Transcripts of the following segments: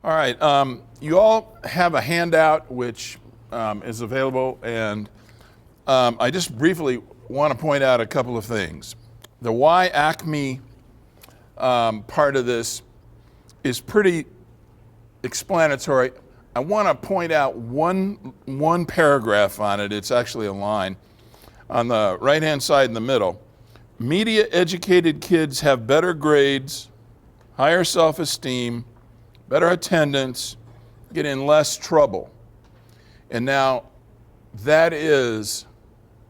All right, you all have a handout which is available, and I just briefly want to point out a couple of things. The why Acme part of this is pretty explanatory. I want to point out one paragraph on it. It's actually a line on the right-hand side in the middle. Media-educated kids have better grades, higher self-esteem, better attendance, get in less trouble. And now that is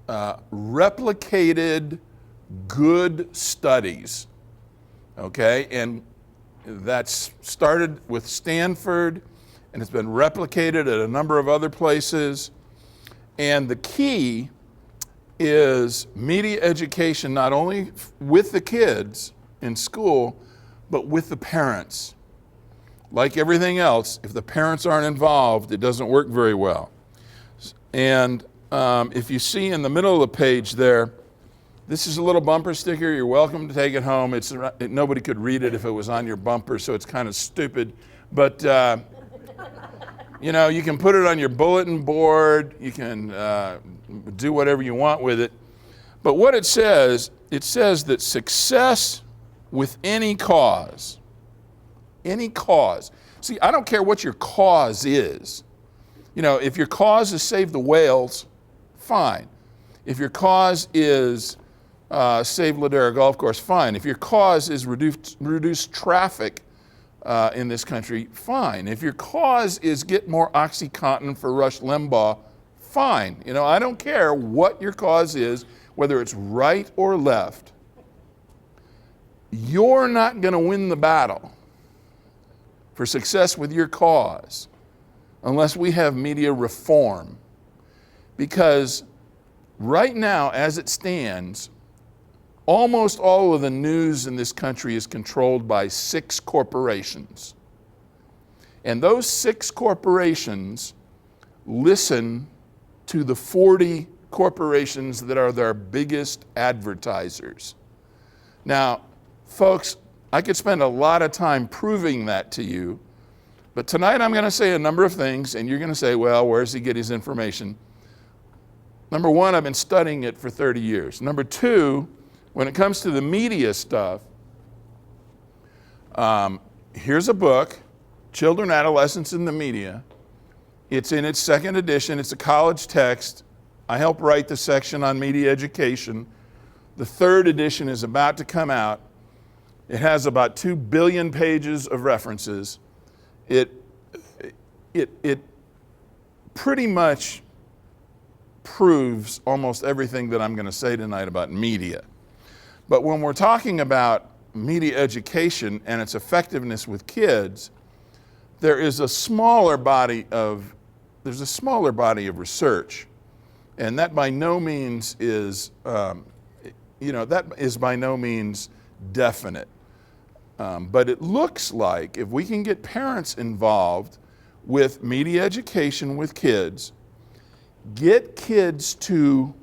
replicated good studies, okay? And that's started with Stanford, and it's been replicated at a number of other places. And the key is media education, not only with the kids in school, but with the parents. Like everything else, if the parents aren't involved, it doesn't work very well. And if you see in the middle of the page there, this is a little bumper sticker. You're welcome to take it home. Nobody could read it if it was on your bumper, so it's kind of stupid. But you know, you can put it on your bulletin board. You can do whatever you want with it. But what it says that success with any cause. See, I don't care what your cause is. You know, if your cause is save the whales, fine. If your cause is save Ladera Golf Course, fine. If your cause is reduce traffic in this country, fine. If your cause is get more OxyContin for Rush Limbaugh, fine. You know, I don't care what your cause is, whether it's right or left. You're not going to win the battle for success with your cause unless we have media reform. Because right now, as it stands, almost all of the news in this country is controlled by 6 corporations. And those 6 corporations listen to the 40 corporations that are their biggest advertisers. Now, folks, I could spend a lot of time proving that to you, but tonight I'm going to say a number of things, and you're going to say, well, where does he get his information? Number one, I've been studying it for 30 years. Number two, when it comes to the media stuff, here's a book, Children, Adolescents, and the Media. It's in its 2nd edition. It's a college text. I helped write the section on media education. The 3rd edition is about to come out. It has about 2 billion pages of references. It pretty much proves almost everything that I'm going to say tonight about media. But when we're talking about media education and its effectiveness with kids, there's a smaller body of research, and that by no means is by no means definite. But it looks like if we can get parents involved with media education with kids, get kids to,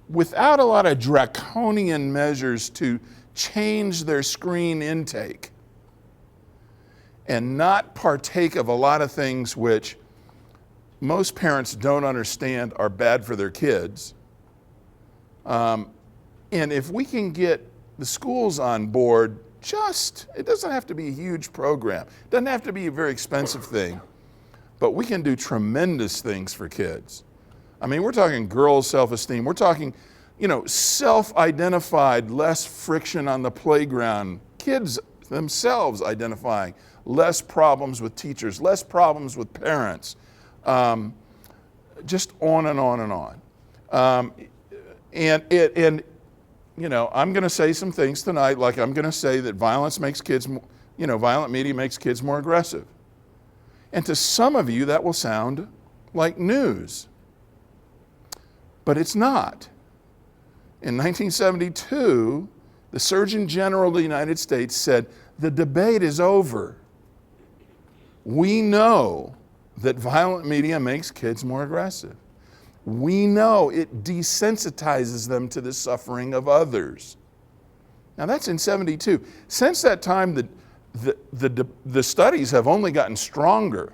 without a lot of draconian measures, to change their screen intake and not partake of a lot of things which most parents don't understand are bad for their kids. And if we can get the schools on board, it doesn't have to be a huge program. It doesn't have to be a very expensive thing, but we can do tremendous things for kids. I mean, we're talking girls' self-esteem. We're talking, self-identified, less friction on the playground. Kids themselves identifying less problems with teachers, less problems with parents, just on and on and on. I'm going to say some things tonight, like I'm going to say that violent media makes kids more aggressive. And to some of you, that will sound like news. But it's not. In 1972, the Surgeon General of the United States said, the debate is over. We know that violent media makes kids more aggressive. We know it desensitizes them to the suffering of others. Now that's in 72. Since that time, the studies have only gotten stronger.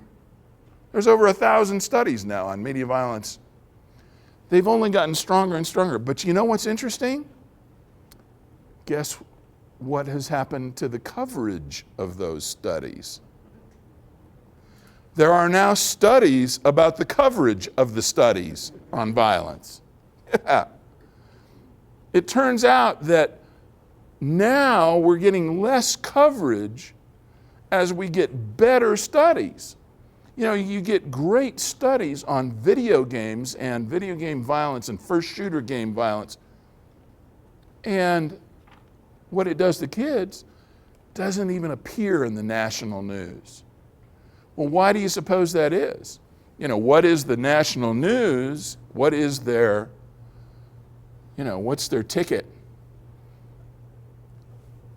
There's over 1,000 studies now on media violence. They've only gotten stronger and stronger. But you know what's interesting? Guess what has happened to the coverage of those studies? There are now studies about the coverage of the studies on violence. Yeah. It turns out that now we're getting less coverage as we get better studies. You know, you get great studies on video games and video game violence and first shooter game violence. And what it does to kids doesn't even appear in the national news. Well, why do you suppose that is? You know, what is the national news? What is their, what's their ticket?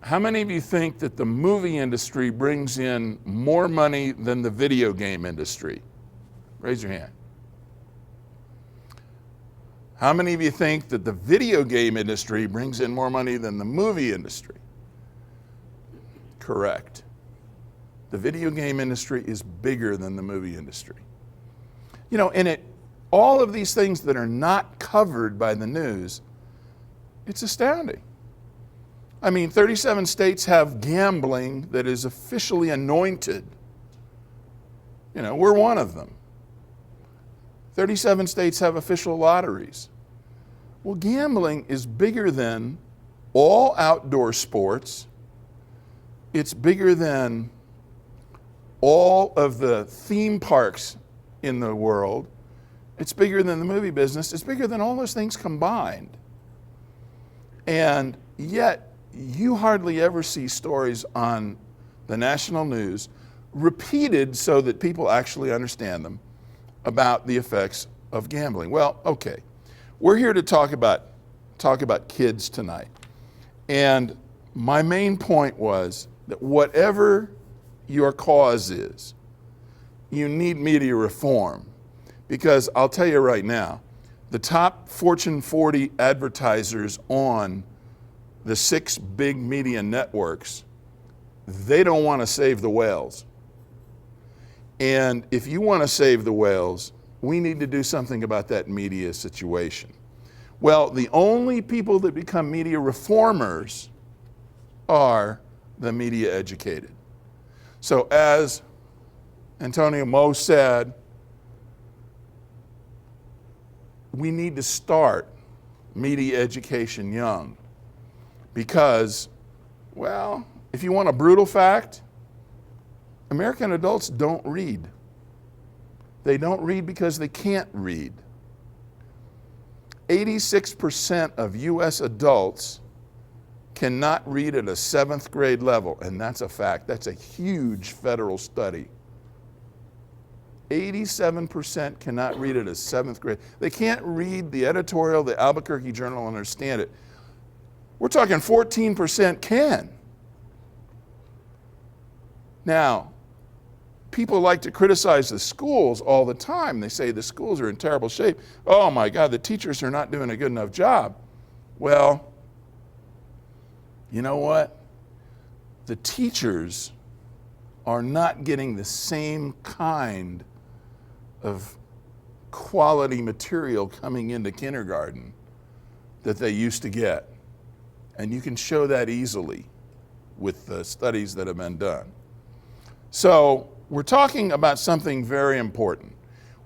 How many of you think that the movie industry brings in more money than the video game industry? Raise your hand. How many of you think that the video game industry brings in more money than the movie industry? Correct. The video game industry is bigger than the movie industry. You know, and all of these things that are not covered by the news, it's astounding. I mean, 37 states have gambling that is officially anointed. You know, we're one of them. 37 states have official lotteries. Well, gambling is bigger than all outdoor sports. It's bigger than all of the theme parks in the world. It's bigger than the movie business. It's bigger than all those things combined. And yet, you hardly ever see stories on the national news repeated so that people actually understand them about the effects of gambling. Well, okay. We're here to talk about kids tonight. And my main point was that whatever your cause is, you need media reform. Because I'll tell you right now, the top Fortune 40 advertisers on the 6 big media networks, they don't want to save the whales. And if you want to save the whales, we need to do something about that media situation. Well, the only people that become media reformers are the media educated. So as Antonio Mo said, we need to start media education young. Because, well, if you want a brutal fact, American adults don't read. They don't read because they can't read. 86% of US adults cannot read at a 7th grade level, and that's a fact. That's a huge federal study. 87% cannot read at a 7th grade. They can't read the editorial of the Albuquerque Journal and understand it. We're talking 14% can. Now, people like to criticize the schools all the time. They say the schools are in terrible shape. Oh my God, the teachers are not doing a good enough job. Well, you know what? The teachers are not getting the same kind of quality material coming into kindergarten that they used to get. And you can show that easily with the studies that have been done. So we're talking about something very important.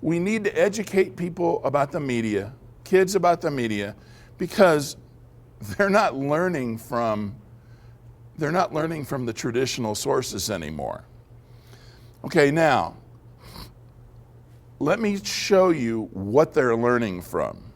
We need to educate people about the media, kids about the media, because they're not learning from the traditional sources anymore. Okay, now, let me show you what they're learning from.